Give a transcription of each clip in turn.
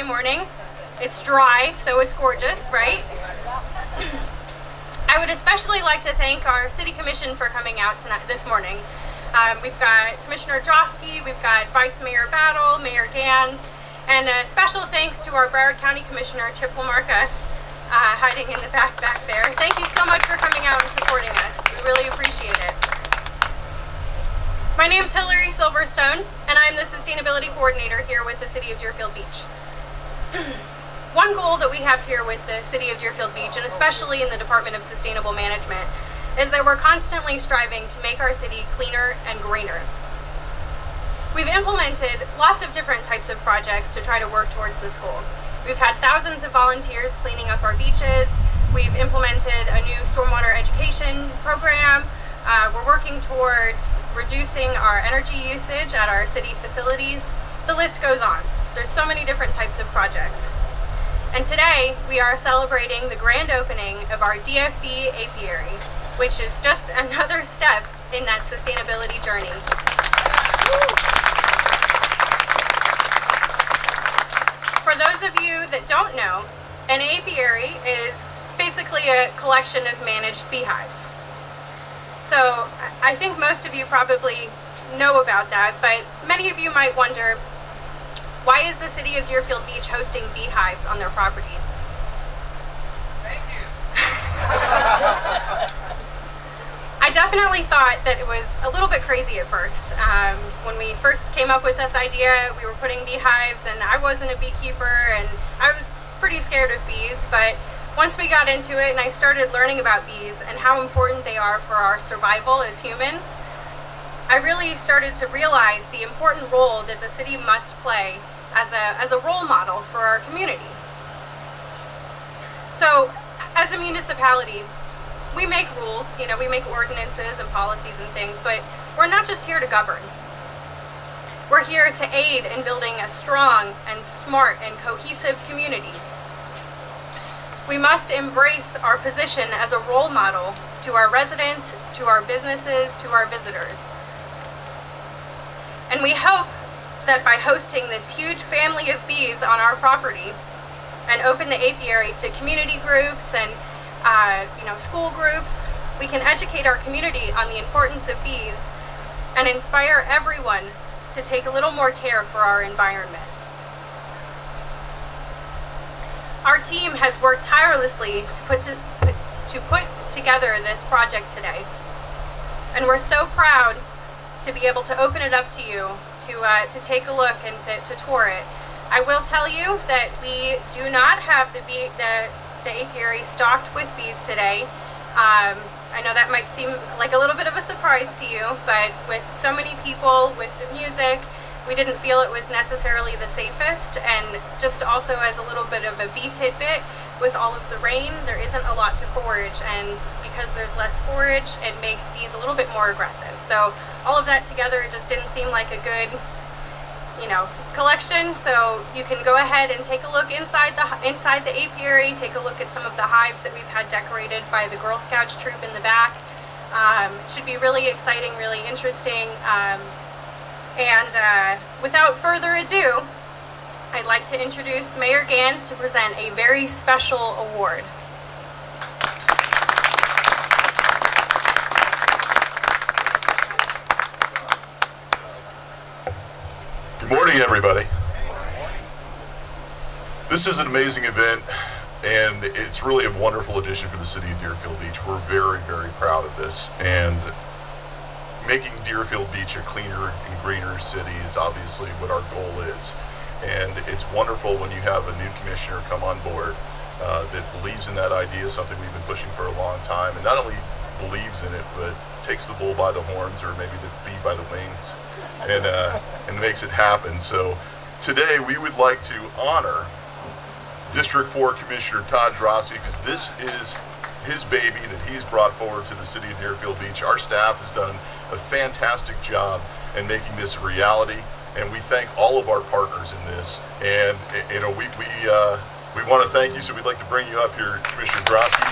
morning. It's dry, so it's gorgeous, right? I would especially like to thank our City Commission for coming out this morning. We've got Commissioner Drosky, we've got Vice Mayor Battle, Mayor Gans, and a special thanks to our Broward County Commissioner Chip Lamarca, hiding in the back there. Thank you so much for coming out and supporting us. We really appreciate it. My name's Hillary Silverstone, and I'm the Sustainability Coordinator here with the City of Deerfield Beach. One goal that we have here with the City of Deerfield Beach, and especially in the Department of Sustainable Management, is that we're constantly striving to make our city cleaner and greener. We've implemented lots of different types of projects to try to work towards this goal. We've had thousands of volunteers cleaning up our beaches. We've implemented a new stormwater education program. We're working towards reducing our energy usage at our city facilities. The list goes on. There's so many different types of projects. And today we are celebrating the grand opening of our DFB Apiary, which is just another step in that sustainability journey. For those of you that don't know, an apiary is basically a collection of managed beehives. So I think most of you probably know about that, but many of you might wonder, why is the City of Deerfield Beach hosting beehives on their property? Thank you. I definitely thought that it was a little bit crazy at first. When we first came up with this idea, we were putting beehives, and I wasn't a beekeeper, and I was pretty scared of bees, but once we got into it and I started learning about bees and how important they are for our survival as humans, I really started to realize the important role that the city must play as a role model for our community. So, as a municipality, we make rules, we make ordinances and policies and things, but we're not just here to govern. We're here to aid in building a strong and smart and cohesive community. We must embrace our position as a role model to our residents, to our businesses, to our visitors. And we hope that by hosting this huge family of bees on our property and open the apiary to community groups and school groups, we can educate our community on the importance of bees and inspire everyone to take a little more care for our environment. Our team has worked tirelessly to put together this project today, and we're so proud to be able to open it up to you to take a look and to tour it. I will tell you that we do not have the apiary stocked with bees today. I know that might seem like a little bit of a surprise to you, but with so many people, with the music, we didn't feel it was necessarily the safest, and just also as a little bit of a bee tidbit, with all of the rain, there isn't a lot to forage, and because there's less forage, it makes bees a little bit more aggressive. So all of that together just didn't seem like a good, collection. So you can go ahead and take a look inside the apiary, take a look at some of the hives that we've had decorated by the Girl Scouts troop in the back. It should be really exciting, really interesting. And without further ado, I'd like to introduce Mayor Gans to present a very special award. Good morning, everybody. This is an amazing event, and it's really a wonderful addition for the city of Deerfield Beach. We're very, very proud of this, and making Deerfield Beach a cleaner and greener city is obviously what our goal is. And it's wonderful when you have a new commissioner come on board that believes in that idea, something we've been pushing for a long time, and not only believes in it, but takes the bull by the horns, or maybe the bee by the wings, and makes it happen. So today we would like to honor District 4 Commissioner Todd Drosky, because this is his baby that he's brought forward to the city of Deerfield Beach. Our staff has done a fantastic job in making this a reality, and we thank all of our partners in this. And we want to thank you, so we'd like to bring you up here, Commissioner Drosky.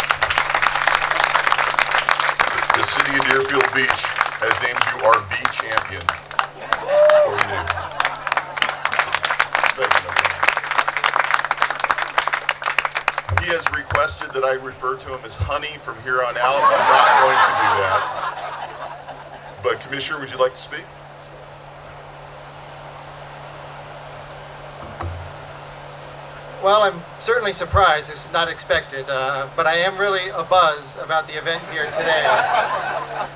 The city of Deerfield Beach has named you our bee champion for you. Thank you, my friend. he has requested that I refer to him as Honey from here on out. I'm not going to do that. But Commissioner, would you like to speak? Well, I'm certainly surprised. This is not expected, but I am really abuzz about the event here today.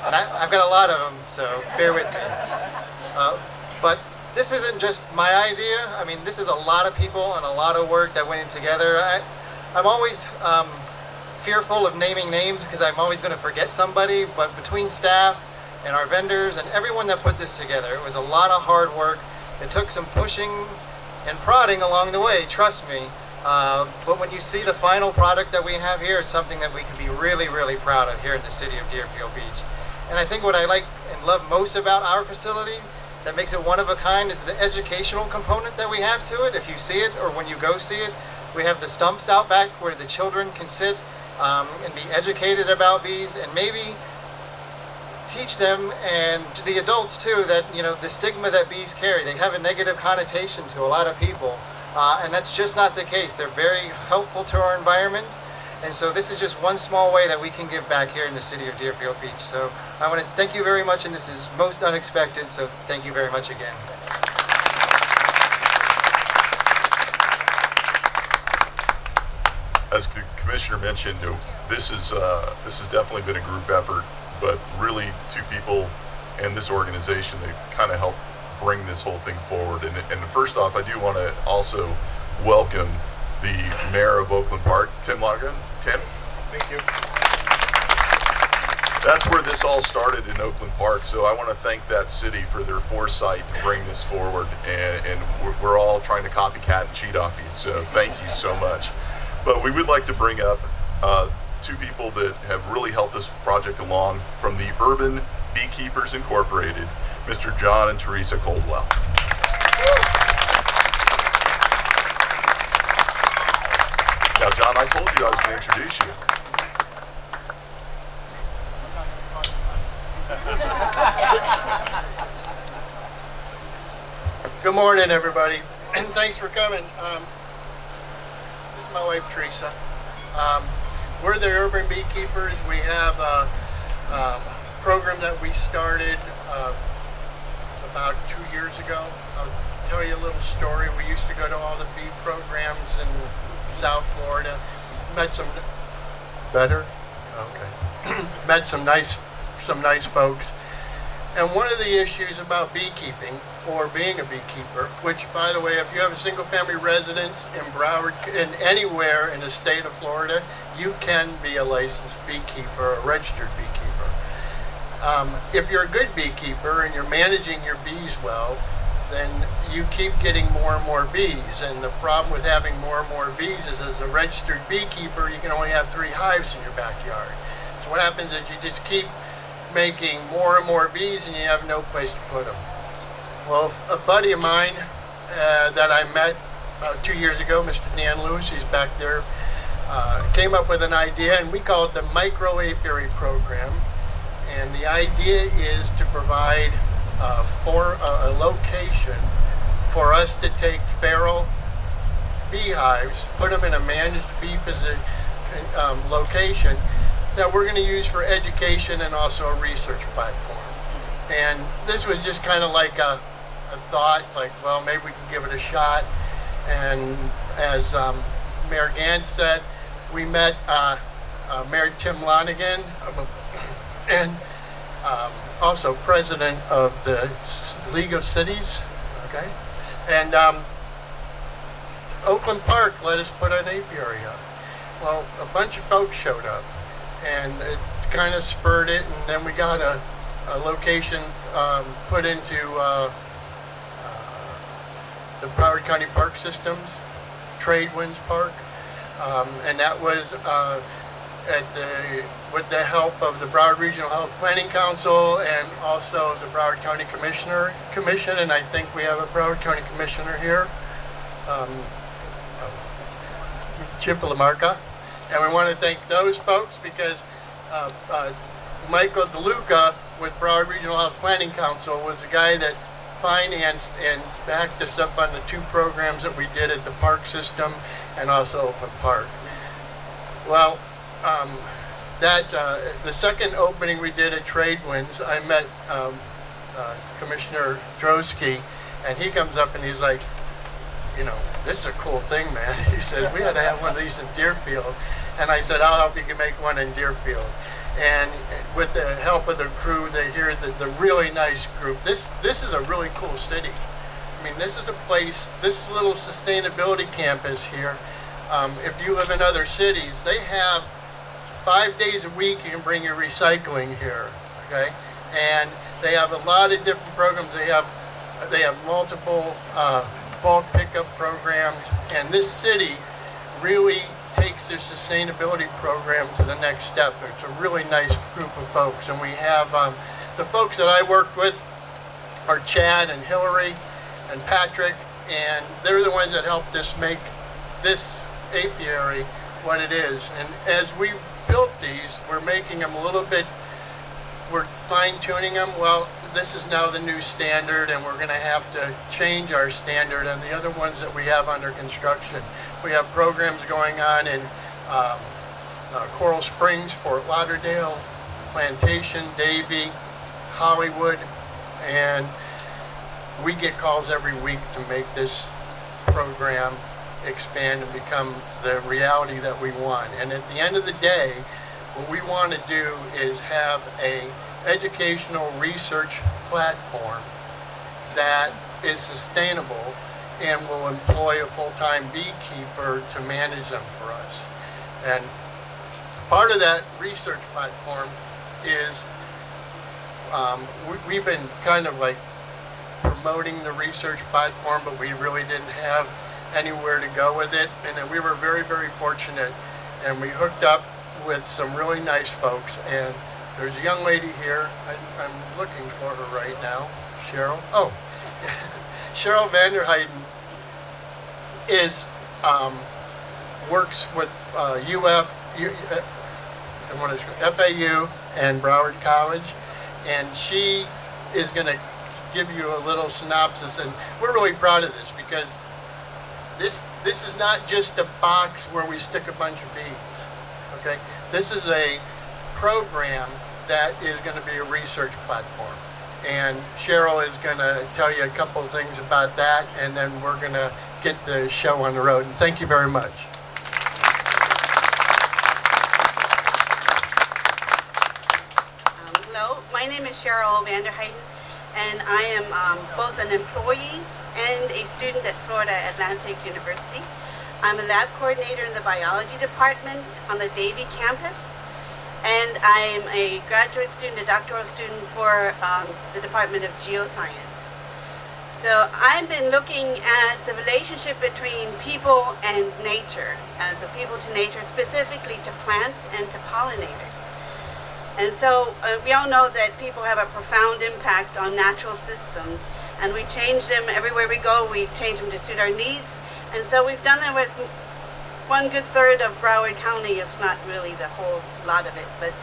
And I've got a lot of them, so bear with me. But this isn't just my idea. I mean, this is a lot of people and a lot of work that went in together. I'm always fearful of naming names because I'm always going to forget somebody, but between staff and our vendors and everyone that put this together, it was a lot of hard work. It took some pushing and prodding along the way, trust me. But when you see the final product that we have here, it's something that we can be really, really proud of here in the city of Deerfield Beach. And I think what I like and love most about our facility that makes it one of a kind is the educational component that we have to it. If you see it or when you go see it, we have the stumps out back where the children can sit and be educated about bees and maybe teach them and to the adults too that, you know, the stigma that bees carry, they have a negative connotation to a lot of people, and that's just not the case. They're very helpful to our environment, and so this is just one small way that we can give back here in the city of Deerfield Beach. So I want to thank you very much, and this is most unexpected, so thank you very much again. As the Commissioner mentioned, this has definitely been a group effort, but really two people and this organization that kind of helped bring this whole thing forward. And first off, I do want to also welcome the Mayor of Oakland Park, Tim Lonergan. Tim? Thank you. That's where this all started in Oakland Park, so I want to thank that city for their foresight to bring this forward, and we're all trying to copycat and cheat off you, so thank you so much. But we would like to bring up two people that have really helped this project along from the Urban Beekeepers Incorporated, Mr. John and Teresa Coldwell. Now, John, I told you I was going to introduce you. Good morning, everybody, and thanks for coming. This is my wife, Teresa. We're the Urban Beekeepers. We have a program that we started about 2 years ago. I'll tell you a little story. We used to go to all the bee programs in South Florida. Met some met some nice folks. And one of the issues about beekeeping, or being a beekeeper, which, by the way, if you have a single-family residence in Broward, in anywhere in the state of Florida, you can be a licensed beekeeper, a registered beekeeper. If you're a good beekeeper and you're managing your bees well, then you keep getting more and more bees. And the problem with having more and more bees is, as a registered beekeeper, you can only have 3 hives in your backyard. So what happens is you just keep making more and more bees and you have no place to put them. Well, a buddy of mine that I met about 2 years ago, Mr. Dan Lewis, he's back there, came up with an idea, and we call it the Micro-Apiary program. And the idea is to provide for a location for us to take feral beehives, put them in a managed bee location that we're going to use for education and also a research platform. And this was just kind of like a thought, like, well, maybe we can give it a shot. And as Mayor Gantz said, we met Mayor Tim Lonergan and also president of the League of Cities, okay? And Oakland Park let us put an apiary up. Well, a bunch of folks showed up, and it kind of spurred it, and then we got a location put into the Broward County Park Systems, Tradewinds Park, and that was with the help of the Broward Regional Health Planning Council and also the Broward County Commission, and I think we have a Broward County Commissioner here, Chip Lamarca, and we want to thank those folks because Michael DeLuca with Broward Regional Health Planning Council was the guy that financed and backed us up on the 2 programs that we did at the park system and also Oakland Park. Well, the second opening we did at Tradewinds, I met Commissioner Drosky, and he comes up and he's like, you know, this is a cool thing, man. He says, we ought to have one of these in Deerfield. And I said, I'll help you make one in Deerfield. And with the help of the crew, they hear the really nice group. This is a really cool city. I mean, this is a place, this little sustainability campus here, if you live in other cities, they have 5 days a week you can bring your recycling here, okay? And they have a lot of different programs. They have multiple bulk pickup programs, and this city really takes their sustainability program to the next step. It's a really nice group of folks, and we have the folks that I worked with are Chad and Hillary and Patrick, and they're the ones that helped us make this apiary what it is. And as we built these, we're making them a little bit, we're fine-tuning them. Well, this is now the new standard, and we're going to have to change our standard and the other ones that we have under construction. We have programs going on in Coral Springs, Fort Lauderdale, Plantation, Davie, Hollywood, and we get calls every week to make this program expand and become the reality that we want. And at the end of the day, what we want to do is have a educational research platform that is sustainable and will employ a full-time beekeeper to manage them for us. And part of that research platform is we've been kind of like promoting the research platform, but we really didn't have anywhere to go with it. And then we were very, very fortunate, and we hooked up with some really nice folks. And there's a young lady here. I'm looking for her right now. Cheryl. Oh, Cheryl Vanderheiden is works with FAU and Broward College, and she is going to give you a little synopsis. And we're really proud of this because this is not just a box where we stick a bunch of bees. Okay, this is a program that is going to be a research platform, and Cheryl is going to tell you a couple of things about that, and then we're going to get the show on the road. And thank you very much. Hello, my name is Cheryl Vanderheiden, and I am both an employee and a student at Florida Atlantic University. I'm a lab coordinator in the biology department on the Davie campus, and I'm a graduate student, a doctoral student for the Department of Geoscience. So I've been looking at the relationship between people and nature, so people to nature, specifically to plants and to pollinators. And so we all know that people have a profound impact on natural systems, and we change them everywhere we go. We change them to suit our needs. And so we've done that with 1/3 of Broward County, if not really the whole lot of it. But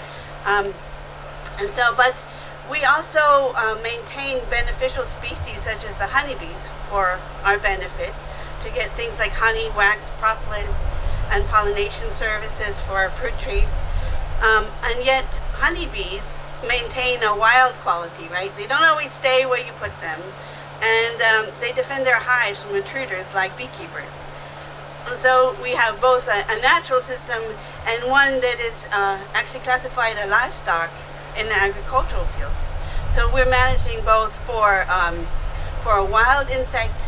but we also maintain beneficial species such as the honeybees for our benefit, to get things like honey, wax, propolis, and pollination services for our fruit trees. And yet honeybees maintain a wild quality, right? They don't always stay where you put them, and they defend their hives from intruders like beekeepers. And so we have both a natural system and one that is actually classified as livestock in the agricultural fields. So we're managing both for a wild insect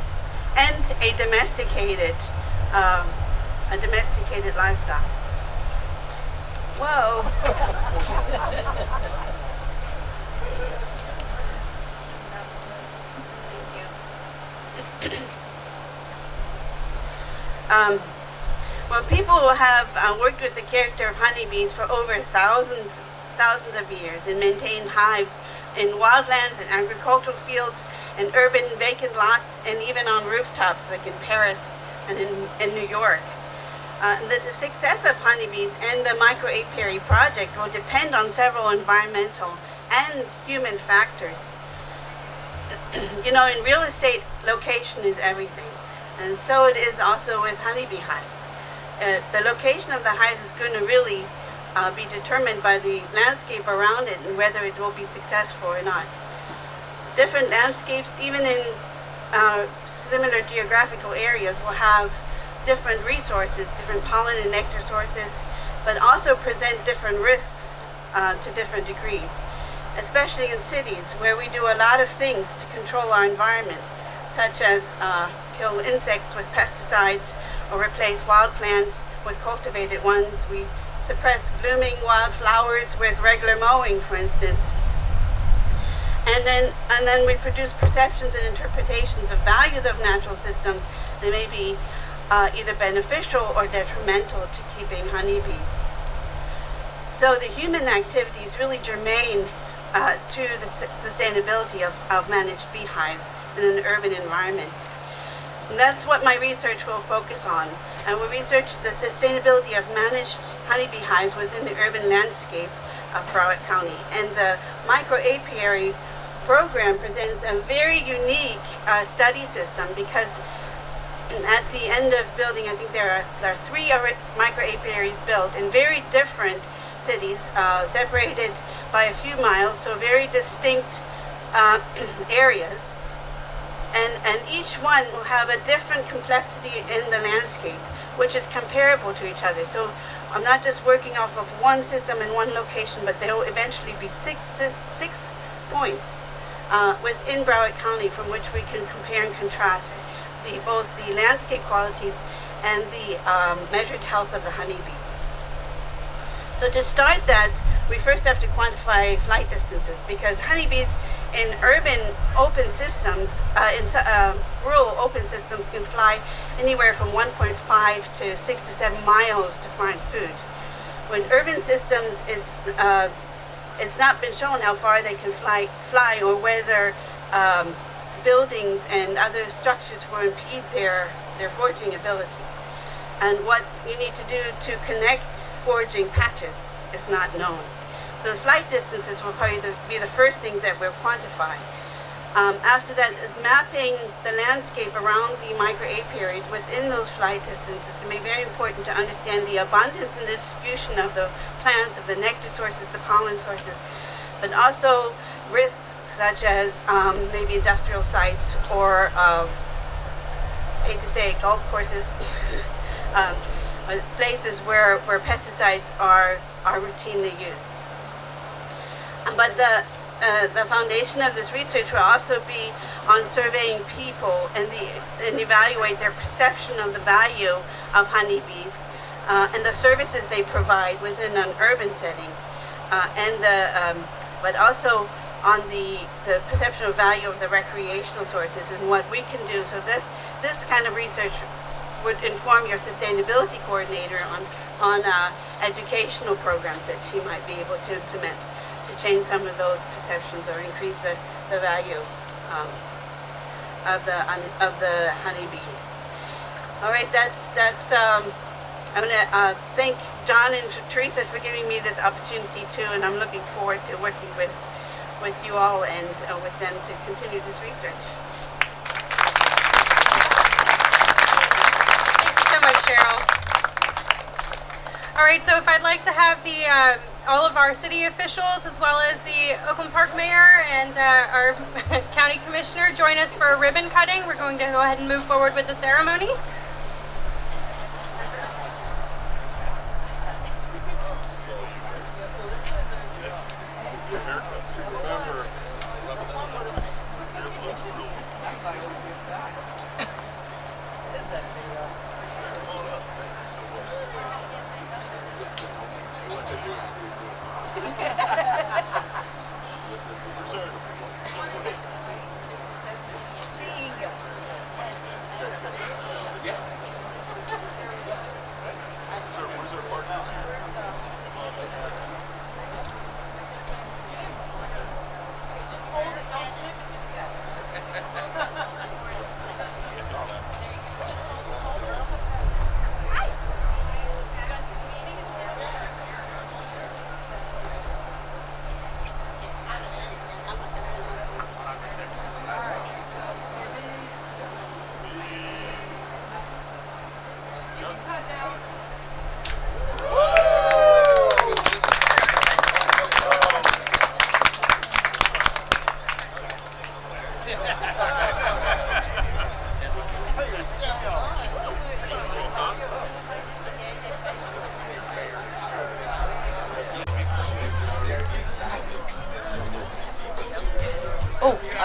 and a domesticated livestock. Whoa. Well, people have worked with the character of honeybees for over thousands of years and maintained hives in wildlands and agricultural fields and urban vacant lots and even on rooftops like in Paris and in New York. That the success of honeybees and the Micro-Apiary project will depend on several environmental and human factors. You know, in real estate, location is everything. And so it is also with honeybee hives. The location of the hives is going to really be determined by the landscape around it and whether it will be successful or not. Different landscapes, even in similar geographical areas, will have different resources, different pollen and nectar sources, but also present different risks to different degrees, especially in cities where we do a lot of things to control our environment, such as kill insects with pesticides or replace wild plants with cultivated ones. We suppress blooming wildflowers with regular mowing, for instance. And then we produce perceptions and interpretations of values of natural systems that may be either beneficial or detrimental to keeping honeybees. So the human activity is really germane to the sustainability of managed beehives in an urban environment. And that's what my research will focus on. And we research the sustainability of managed honeybee hives within the urban landscape of Broward County. And the Micro-Apiary program presents a very unique study system, because at the end of building, I think there are 3 micro-apiaries built in very different cities, separated by a few miles, so very distinct areas. And each one will have a different complexity in the landscape, which is comparable to each other. So I'm not just working off of one system in one location, but there will eventually be six points within Broward County from which we can compare and contrast both the landscape qualities and the measured health of the honeybees. So to start that, we first have to quantify flight distances, because honeybees in urban open systems, rural open systems, can fly anywhere from 1.5 to 6 to 7 miles to find food. When urban systems, it's not been shown how far they can fly or whether buildings and other structures will impede their foraging abilities. And what you need to do to connect foraging patches is not known. So the flight distances will probably be the first things that we'll quantify. After that is mapping the landscape around the micro-apiaries within those flight distances. It's going to be very important to understand the abundance and the distribution of the plants, of the nectar sources, the pollen sources, but also risks such as maybe industrial sites or, I hate to say it, golf courses, places where pesticides are routinely used. But the foundation of this research will also be on surveying people and evaluate their perception of the value of honeybees and the services they provide within an urban setting, but also on the perception of value of the recreational sources and what we can do. So this kind of research would inform your sustainability coordinator on educational programs that she might be able to implement to change some of those perceptions or increase the value of the honeybee. All right, that's I'm going to thank John and Teresa for giving me this opportunity too, and I'm looking forward to working with you all and with them to continue this research. Thank you so much, Cheryl. All right, so if I'd like to have all of our city officials, as well as the Oakland Park Mayor and our County Commissioner, join us for a ribbon cutting. We're going to go ahead and move forward with the ceremony.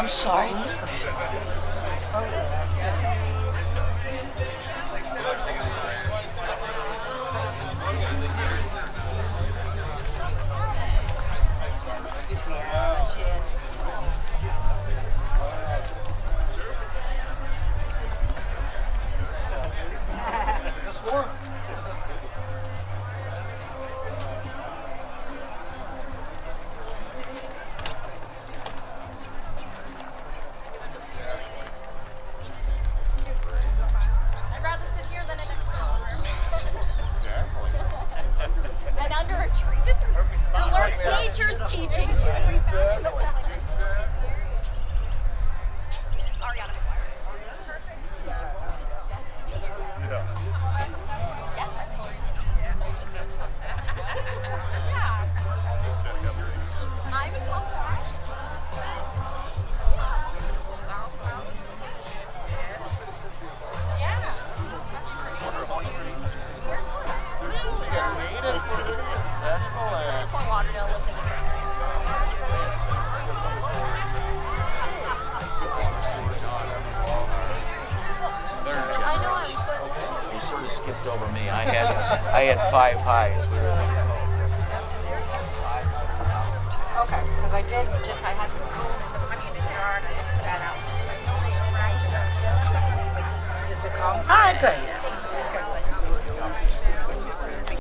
I'm sorry. I'd rather sit here than in a classroom. And under a tree. This is nature's teaching. Ariana McGuire. Nice to meet you. Yes, I'm Lori's name. So I just yeah. I'm in Colorado. Yeah. Excellent. Fort Lauderdale lived in the Grand I know I'm good. They sort of skipped over me. I had 5 highs. Okay, because I had some cold and some honey in a jar and I just put that out. Did the come? Good.